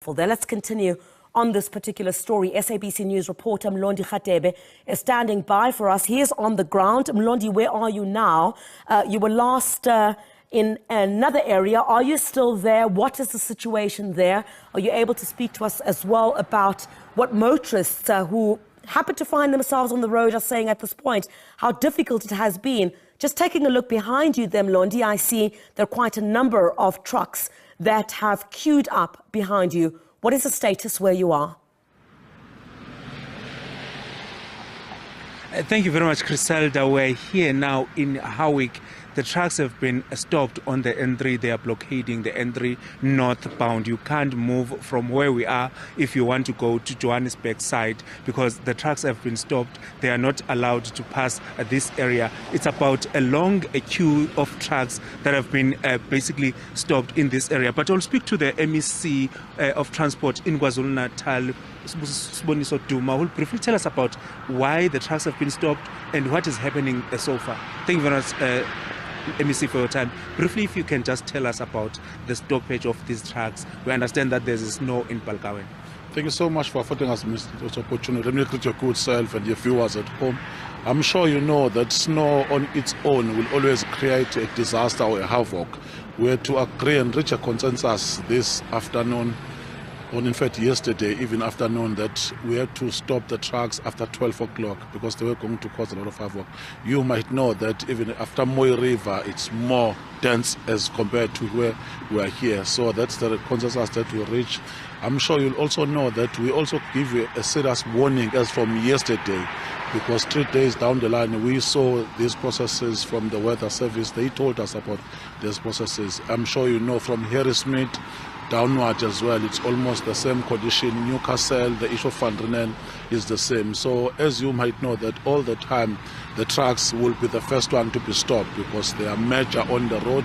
helpful there. Let's continue on this particular story. SABC News reporter Mlondi Khatebe is standing by for us. He is on the ground. Mlondi, where are you now? You were last in another area. Are you still there? What is the situation there? Are you able to speak to us as well about what motorists who happen to find themselves on the road are saying at this point, how difficult it has been? Just taking a look behind you there, Mlondi, I see there are quite a number of trucks that have queued up behind you. What is the status where you are? Thank you very much, Griselda. We're here now in Howick. The trucks have been stopped on the N3. They are blockading the N3 northbound. You can't move from where we are if you want to go to Johannesburg side because the trucks have been stopped. They are not allowed to pass this area. It's about a long queue of trucks that have been basically stopped in this area. But I'll speak to the MEC of Transport in KwaZulu-Natal, Siboniso Duma, who will briefly tell us about why the trucks have been stopped and what is happening so far. Thank you very much, MEC, for your time. Briefly, if you can just tell us about the stoppage of these trucks. We understand that there's snow in Balkawen. Thank you so much for affording us this opportunity. Let me greet your good self and your viewers at home. I'm sure you know that snow on its own will always create a disaster or a havoc. We had to agree and reach a consensus this afternoon, or in fact yesterday even afternoon, that we had to stop the trucks after 12 o'clock because they were going to cause a lot of havoc. You might know that even after Moy River it's more dense as compared to where we are here. So that's the consensus that we reached. I'm sure you'll also know that we also give you a serious warning as from yesterday, because 3 days down the line we saw these processes from the weather service. They told us about these processes. I'm sure you know from Harrismith downward as well, it's almost the same condition. Newcastle, the issue of Van Renen is the same. So as you might know that all the time the trucks will be the first one to be stopped because they are major on the road.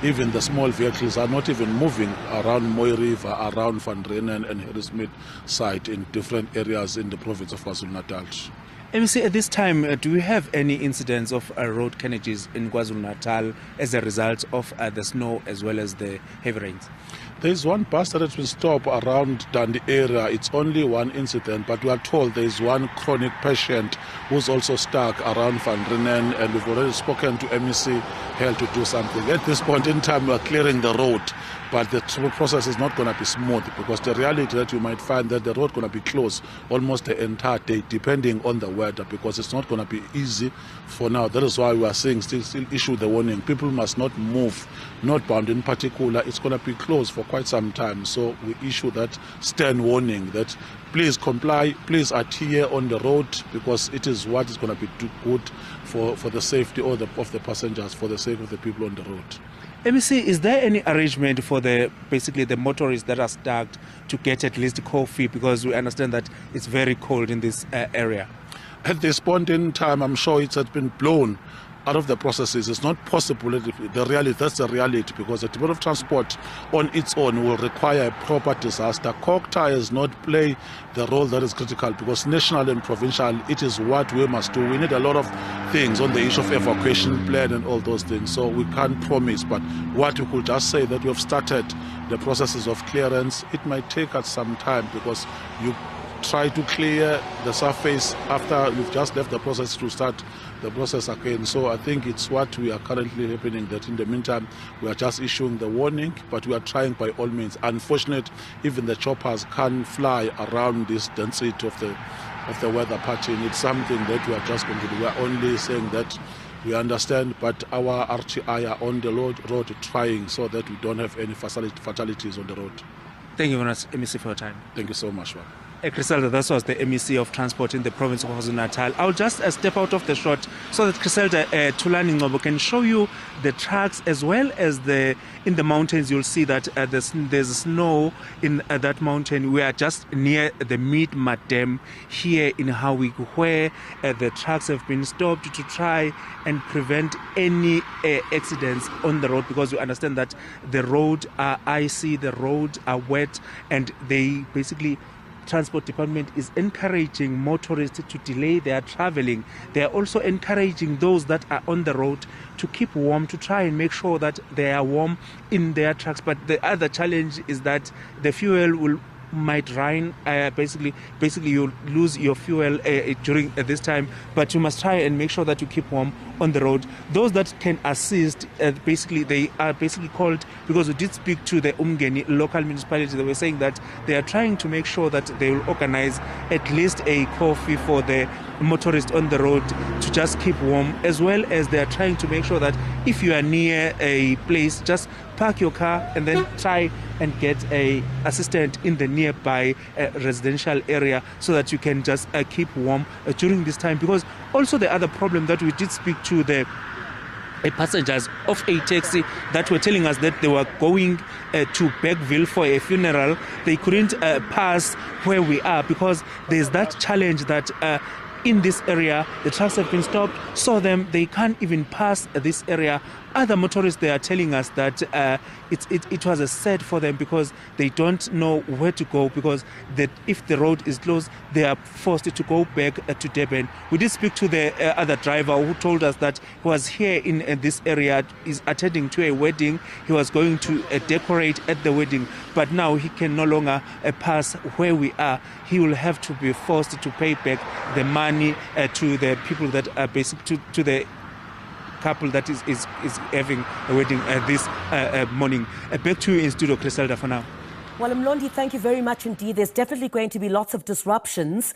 Even the small vehicles are not even moving around Moy River, around Van Renen and Harrismith side in different areas in the province of KwaZulu-Natal. MEC, at this time, do we have any incidents of road carnages in KwaZulu-Natal as a result of the snow as well as the heavy rains? There is one bus that has been stopped around Dundee area. It's only one incident, but we are told there is one chronic patient who's also stuck around Van Renen, and we've already spoken to MEC Health to do something. At this point in time, we are clearing the road, but the process is not going to be smooth because the reality that you might find that the road is going to be closed almost the entire day, depending on the weather, because it's not going to be easy for now. That is why we are saying still issue the warning. People must not move, northbound in particular. It's going to be closed for quite some time. So we issue that stern warning that please comply, please adhere on the road, because it is what is going to be good for the safety of the passengers, for the sake of the people on the road. MEC, is there any arrangement for basically the motorists that are stuck to get at least coffee, because we understand that it's very cold in this area? At this point in time, I'm sure it has been blown out of the processes. It's not possible. That's the reality, because the Department of Transport on its own will require a proper disaster. Cork tires not play the role that is critical, because national and provincial, it is what we must do. We need a lot of things on the issue of evacuation plan and all those things, so we can't promise. But what we could just say that we have started the processes of clearance. It might take us some time because you try to clear the surface after you've just left the process to start the process again. So I think it's what we are currently happening, that in the meantime we are just issuing the warning, but we are trying by all means. Unfortunately, even the choppers can't fly around this density of the weather pattern. It's something that we are just going to do. We are only saying that we understand, but our RTI are on the road trying so that we don't have any fatalities on the road. Thank you very much, MEC, for your time. Thank you so much. Griselda, that was the MEC of Transport in the province of KwaZulu-Natal. I'll just step out of the shot so that Griselda Tulani Ngobo can show you the trucks as well as in the mountains. You'll see that there's snow in that mountain. We are just near the Meadmar Dam here in Howick, where the trucks have been stopped to try and prevent any accidents on the road, because we understand that the roads are icy, the roads are wet, and they basically Transport Department is encouraging motorists to delay their traveling. They are also encouraging those that are on the road to keep warm, to try and make sure that they are warm in their trucks. But the other challenge is that the fuel will might run, basically you lose your fuel during this time, but you must try and make sure that you keep warm on the road. Those that can assist, basically they are basically called, because we did speak to the Umgeni local municipality, they were saying that they are trying to make sure that they will organize at least a coffee for the motorists on the road to just keep warm, as well as they are trying to make sure that if you are near a place, just park your car and then try and get a assistant in the nearby residential area so that you can just keep warm during this time. Because also the other problem that we did speak to the passengers of a taxi that were telling us that they were going to Bergville for a funeral. They couldn't pass where we are because there's that challenge that in this area the trucks have been stopped, so they can't even pass this area. Other motorists, they are telling us that it was a set for them because they don't know where to go, because if the road is closed, they are forced to go back to Durban. We did speak to the other driver who told us that he was here in this area, is attending to a wedding. He was going to decorate at the wedding, but now he can no longer pass where we are. He will have to be forced to pay back the money to the people that are basically to the couple that is having a wedding this morning. Back to you in studio, Criselda, for now. Well, Mlondi, thank you very much indeed. There's definitely going to be lots of disruptions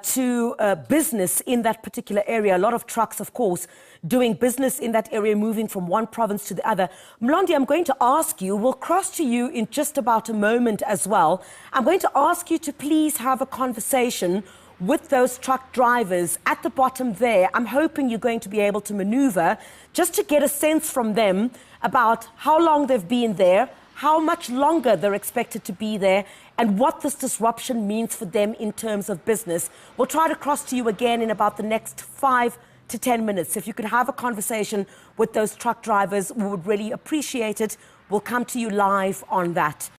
to business in that particular area. A lot of trucks, of course, doing business in that area, moving from one province to the other. Mlondi, I'm going to ask you, we'll cross to you in just about a moment as well. I'm going to ask you to please have a conversation with those truck drivers at the bottom there. I'm hoping you're going to be able to maneuver just to get a sense from them about how long they've been there, how much longer they're expected to be there, and what this disruption means for them in terms of business. We'll try to cross to you again in about the next 5 to 10 minutes. If you could have a conversation with those truck drivers, we would really appreciate it. We'll come to you live on that.